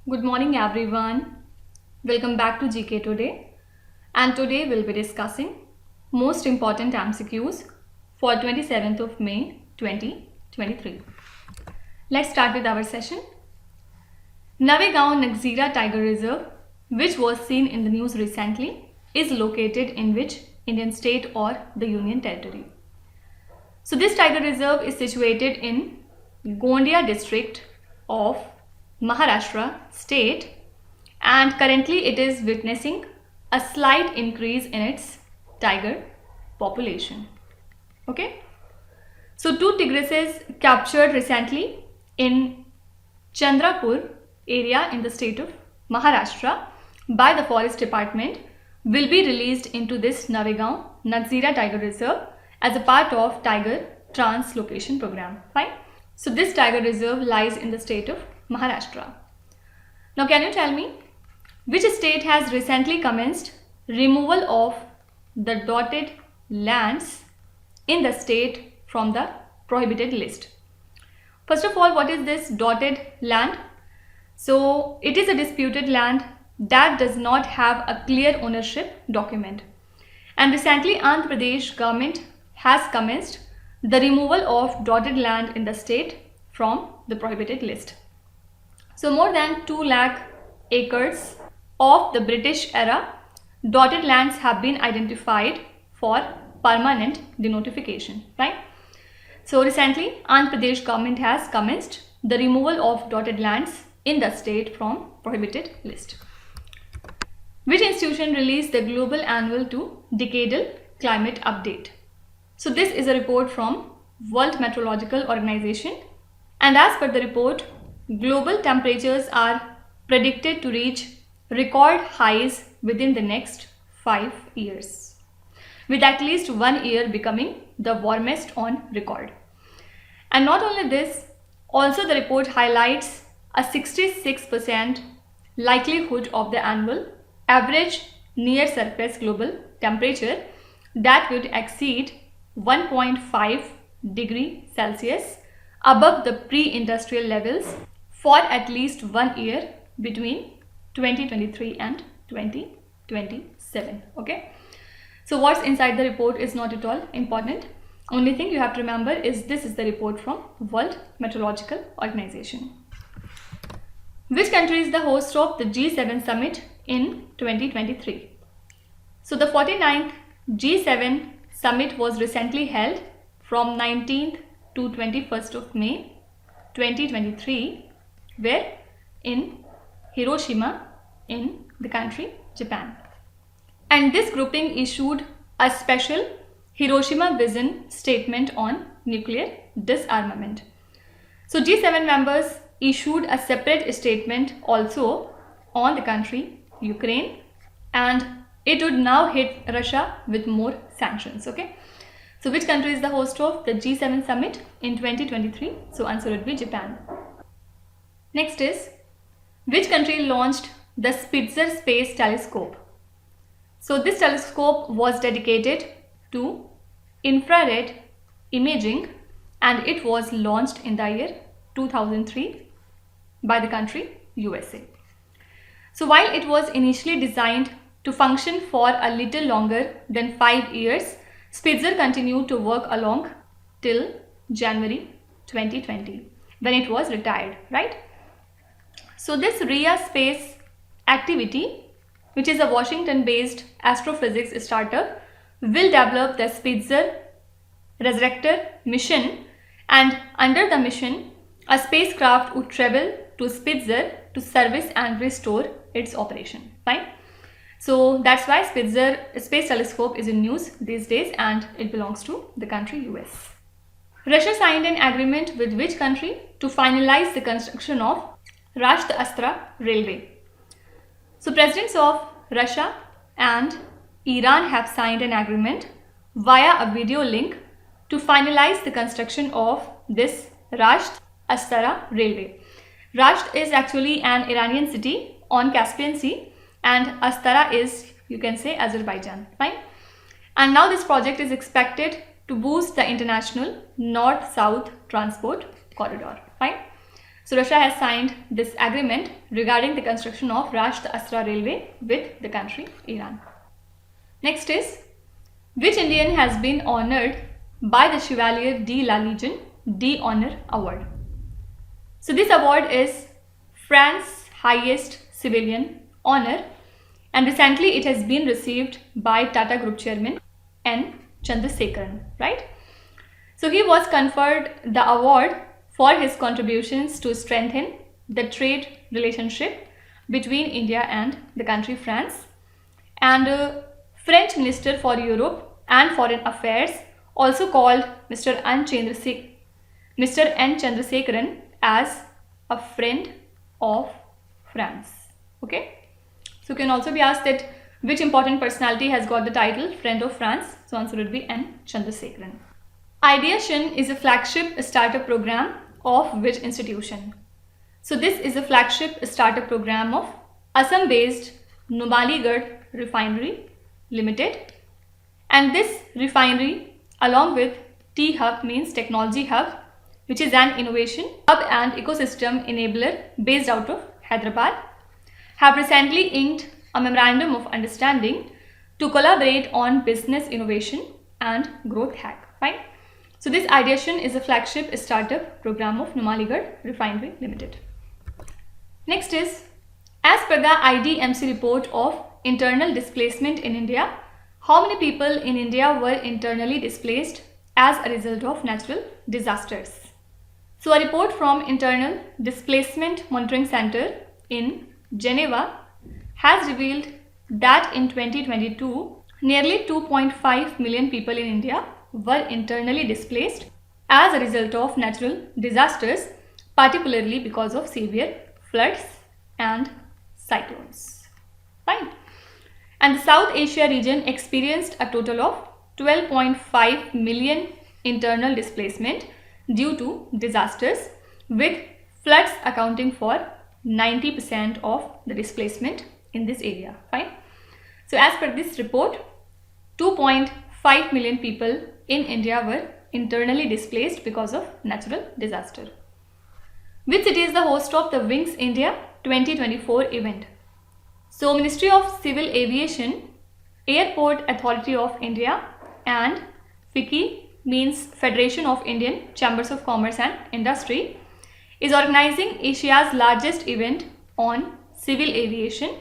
Good morning everyone. Welcome back to GK Today, and today we'll be discussing most important MCQs for 27th of May 2023. Let's start with our session. Navegaon Nagzira Tiger Reserve, which was seen in the news recently, is located in which Indian state or the Union Territory? So this tiger reserve is situated in Gondia district of Maharashtra state, and currently it is witnessing a slight increase in its tiger population. Okay, so two tigresses captured recently in Chandrapur area in the state of Maharashtra by the forest department will be released into this Navegaon Nagzira Tiger Reserve as a part of tiger translocation program. Fine. So this tiger reserve lies in the state of Maharashtra. Now can you tell me which state has recently commenced removal of the dotted lands in the state from the prohibited list? First of all, what is this dotted land? So it is a disputed land that does not have a clear ownership document, and recently Andhra Pradesh government has commenced the removal of dotted land in the state from the prohibited list. So more than 2 lakh acres of the British era dotted lands have been identified for permanent denotification, right? So recently Andhra Pradesh government has commenced the removal of dotted lands in the state from prohibited list. Which institution released the global annual to Decadal Climate update? So this is a report from World Meteorological Organization, and as per the report, global temperatures are predicted to reach record highs within the next 5 years, with at least 1 year becoming the warmest on record. And not only this, also the report highlights a 66% likelihood of the annual average near surface global temperature that would exceed 1.5 degree Celsius above the pre-industrial levels for at least 1 year between 2023 and 2027. Okay, so what's inside the report is not at all important. Only thing you have to remember is this is the report from World Meteorological Organization. Which country is the host of the G7 summit in 2023? So the 49th G7 summit was recently held from 19th to 21st of May 2023, where in Hiroshima in the country Japan. And this grouping issued a special Hiroshima Vision statement on nuclear disarmament. So G7 members issued a separate statement also on the country Ukraine, and it would now hit Russia with more sanctions. Okay, so which country is the host of the G7 summit in 2023? So answer would be Japan. Next is, which country launched the Spitzer Space Telescope? So this telescope was dedicated to infrared imaging, and it was launched in the year 2003 by the country USA. So while it was initially designed to function for a little longer than 5 years, Spitzer continued to work along till January 2020 when it was retired, right? So this RIA space activity, which is a Washington-based astrophysics startup, will develop the Spitzer Resurrector mission, and under the mission, a spacecraft would travel to Spitzer to service and restore its operation. Fine. So that's why Spitzer Space Telescope is in news these days, and it belongs to the country US. Russia signed an agreement with which country to finalize the construction of Rasht-Astara Railway? So presidents of Russia and Iran have signed an agreement via a video link to finalize the construction of this Rasht-Astara Railway. Rasht is actually an Iranian city on Caspian Sea, and Astara is, you can say, Azerbaijan, fine? And now this project is expected to boost the international north-south transport corridor, fine? So Russia has signed this agreement regarding the construction of Rasht-Astara Railway with the country Iran. Next is, which Indian has been honored by the Chevalier de la Légion d'Honneur Award? So this award is France's highest civilian honor, and recently it has been received by Tata Group Chairman N. Chandrasekaran, right? So he was conferred the award for his contributions to strengthen the trade relationship between India and the country France. And French Minister for Europe and Foreign Affairs also called Mr. N. Chandrasekaran as a friend of France. Okay. So you can also be asked that which important personality has got the title Friend of France? So answer would be N. Chandrasekaran. IDEATION is a flagship startup program of which institution? So this is a flagship startup program of Assam-based Numaligarh Refinery Limited, and this refinery along with T-Hub means Technology Hub, which is an innovation hub and ecosystem enabler based out of Hyderabad, have recently inked a memorandum of understanding to collaborate on business innovation and growth hack. Right? So this IDEATION is a flagship startup program of Numaligarh Refinery Limited. Next is, as per the IDMC report of internal displacement in India, how many people in India were internally displaced as a result of natural disasters? So a report from Internal Displacement Monitoring Center in Geneva has revealed that in 2022, nearly 2.5 million people in India were internally displaced as a result of natural disasters, particularly because of severe floods and cyclones. Fine. And the South Asia region experienced a total of 12.5 million internal displacement due to disasters, with floods accounting for 90% of the displacement in this area. Fine. So as per this report, 2.5 million people in India were internally displaced because of natural disaster. Which city is the host of the Wings India 2024 event? So Ministry of Civil Aviation, Airport Authority of India and FICCI means Federation of Indian Chambers of Commerce and Industry is organizing Asia's largest event on civil aviation,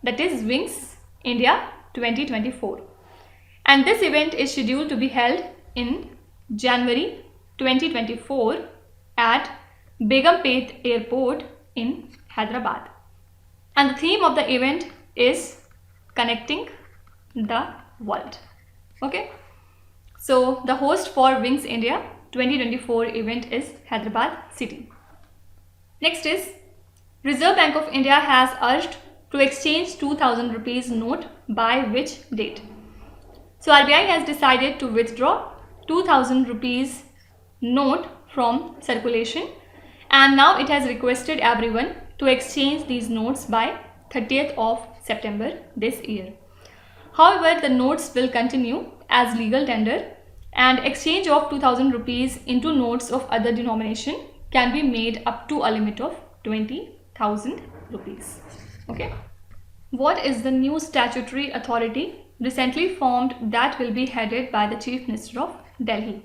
that is Wings India 2024. And this event is scheduled to be held in January 2024 at Begumpet Airport in Hyderabad. And the theme of the event is Connecting the World. Okay. So the host for Wings India 2024 event is Hyderabad city. Next is, Reserve Bank of India has urged to exchange 2000 rupees note by which date? So RBI has decided to withdraw 2000 rupees note from circulation, and now it has requested everyone to exchange these notes by 30th of September this year. However, the notes will continue as legal tender, and exchange of 2000 rupees into notes of other denomination can be made up to a limit of 20,000 rupees. Okay. What is the new statutory authority recently formed that will be headed by the Chief Minister of Delhi?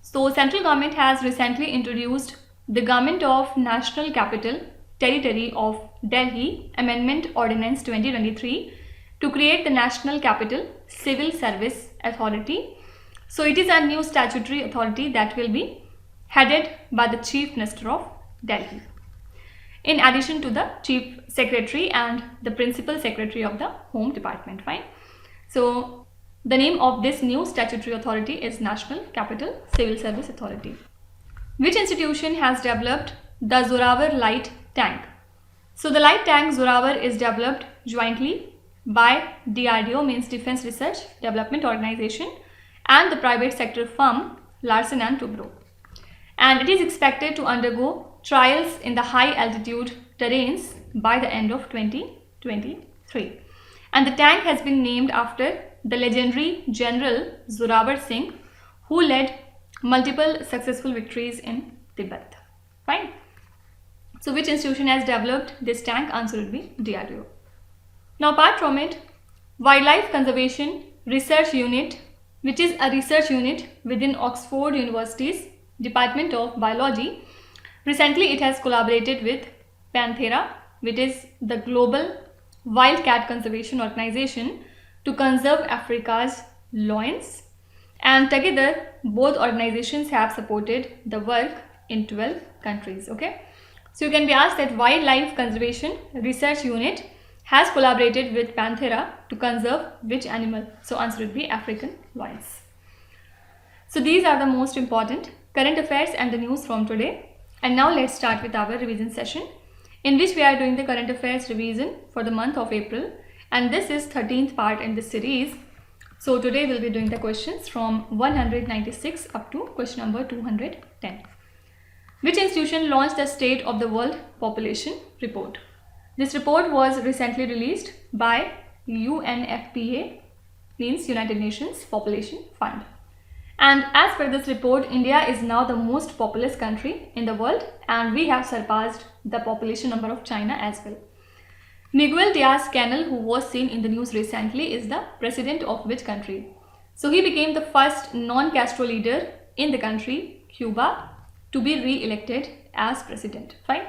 So central government has recently introduced the Government of National Capital Territory of Delhi Amendment Ordinance 2023 to create the National Capital Civil Service Authority. So it is a new statutory authority that will be headed by the Chief Minister of Delhi, in addition to the Chief Secretary and the Principal Secretary of the Home Department. Fine. So the name of this new statutory authority is National Capital Civil Service Authority. Which institution has developed the Zorawar light tank? So the light tank Zorawar is developed jointly by DRDO means Defense Research Development Organization and the private sector firm Larsen & Toubro. And it is expected to undergo trials in the high altitude terrains by the end of 2023. And the tank has been named after the legendary General Zorawar Singh, who led multiple successful victories in Tibet. Fine. So which institution has developed this tank? Answer would be DRDO. Now apart from it, Wildlife Conservation Research Unit, which is a research unit within Oxford University's Department of Biology, recently it has collaborated with Panthera, which is the global wildcat conservation organization, to conserve Africa's lions, and together both organizations have supported the work in 12 countries. Okay, so you can be asked that Wildlife Conservation Research Unit has collaborated with Panthera to conserve which animal? So answer would be African lions. So these are the most important current affairs and the news from today. And now let's start with our revision session, in which we are doing the current affairs revision for the month of April, and this is 13th part in this series. So today we'll be doing the questions from 196 up to question number 210. Which institution launched the State of the World Population Report? This report was recently released by UNFPA, means United Nations Population Fund. And as per this report, India is now the most populous country in the world, and we have surpassed the population number of China as well. Miguel Diaz-Canel, who was seen in the news recently, is the president of which country? So he became the first non-Castro leader in the country, Cuba, to be re-elected as president. Fine.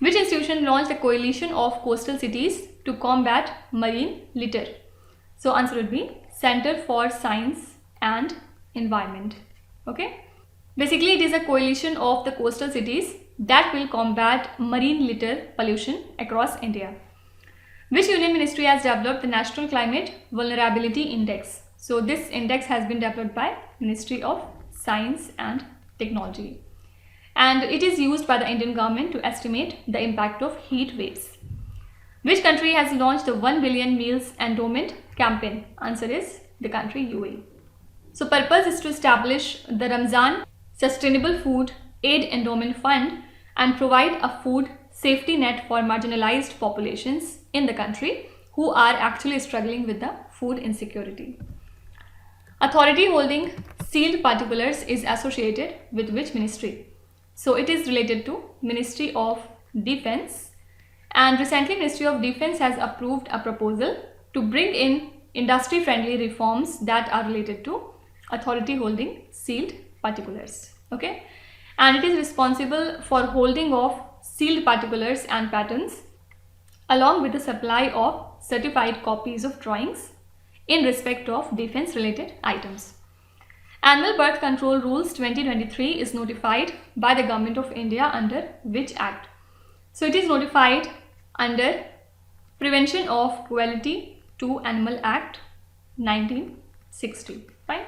Which institution launched a coalition of coastal cities to combat marine litter? So answer would be Center for Science and Environment. Okay. Basically, it is a coalition of the coastal cities that will combat marine litter pollution across India. Which union ministry has developed the National Climate Vulnerability Index? So this index has been developed by Ministry of Science and Technology, and it is used by the Indian government to estimate the impact of heat waves. Which country has launched the 1 billion meals endowment campaign? Answer is the country UAE. So purpose is to establish the Ramzan Sustainable Food Aid Endowment Fund and provide a food safety net for marginalized populations in the country who are actually struggling with the food insecurity. Authority holding sealed particulars is associated with which ministry? So it is related to Ministry of Defense, and recently Ministry of Defense has approved a proposal to bring in industry friendly reforms that are related to authority holding sealed particulars. Okay, and it is responsible for holding of sealed particulars and patents along with the supply of certified copies of drawings in respect of defense related items. Annual Birth Control Rules 2023 is notified by the Government of India under which Act? So it is notified under Prevention of Cruelty to Animal Act 1960. Fine.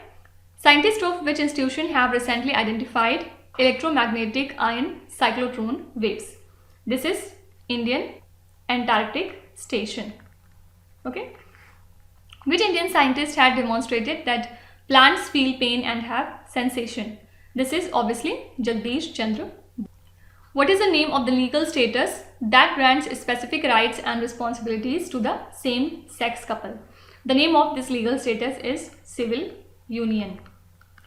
Scientists of which institution have recently identified electromagnetic ion cyclotron waves? This is Indian Antarctic Station. Okay. Which Indian scientist had demonstrated that plants feel pain and have sensation? This is obviously Jagdish Chandra. What is the name of the legal status that grants specific rights and responsibilities to the same-sex couple? The name of this legal status is civil union,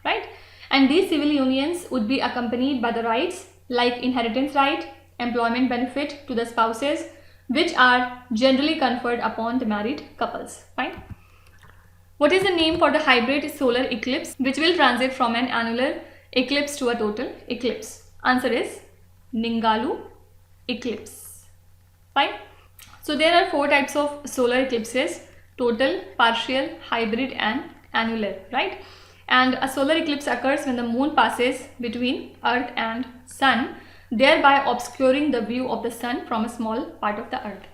right? And these civil unions would be accompanied by the rights like inheritance right, employment benefit to the spouses, which are generally conferred upon the married couples. Fine. What is the name for the hybrid solar eclipse which will transit from an annular eclipse to a total eclipse? Answer is Ningalu eclipse. Fine. So there are 4 types of solar eclipses: total, partial, hybrid and annular, right? And a solar eclipse occurs when the moon passes between earth and sun, thereby obscuring the view of the sun from a small part of the earth.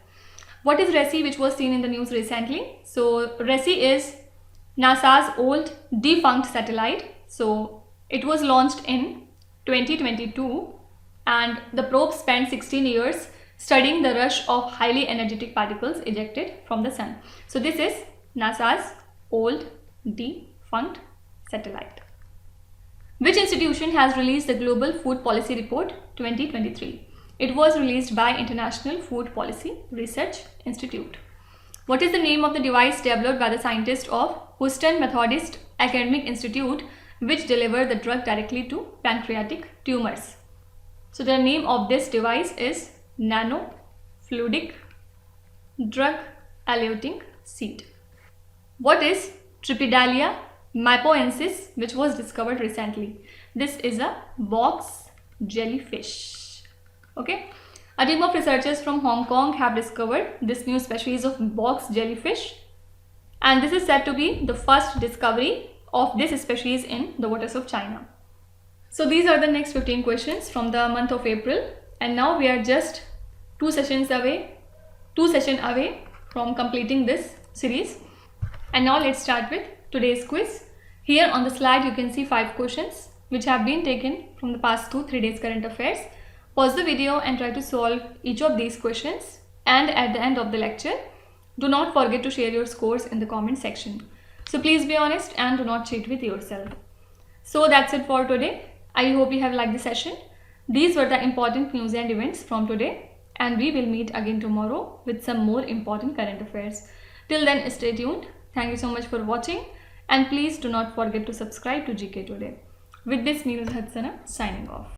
What is RESI, which was seen in the news recently? So RESI is NASA's old defunct satellite. So it was launched in 2022 and the probe spent 16 years studying the rush of highly energetic particles ejected from the sun. So this is NASA's old defunct satellite. Which institution has released the Global Food Policy Report 2023? It was released by International Food Policy Research Institute. What is the name of the device developed by the scientists of Houston Methodist Academic Institute which deliver the drug directly to pancreatic tumors? So the name of this device is nanofluidic drug eluting seed. What is Tripidalia mapoensis, which was discovered recently? This is a box jellyfish. Okay. A team of researchers from Hong Kong have discovered this new species of box jellyfish, and this is said to be the first discovery of this species in the waters of China. So these are the next 15 questions from the month of April, and now we are just two sessions away from completing this series. And now let's start with today's quiz. Here on the slide you can see 5 questions which have been taken from the past 2-3 days current affairs. Pause the video and try to solve each of these questions, and at the end of the lecture do not forget to share your scores in the comment section. So please be honest and do not cheat with yourself. So that's it for today. I hope you have liked the session. These were the important news and events from today, and we will meet again tomorrow with some more important current affairs. Till then, stay tuned. Thank you so much for watching, and please do not forget to subscribe to GK Today. With this, Neeraj Hadsana signing off.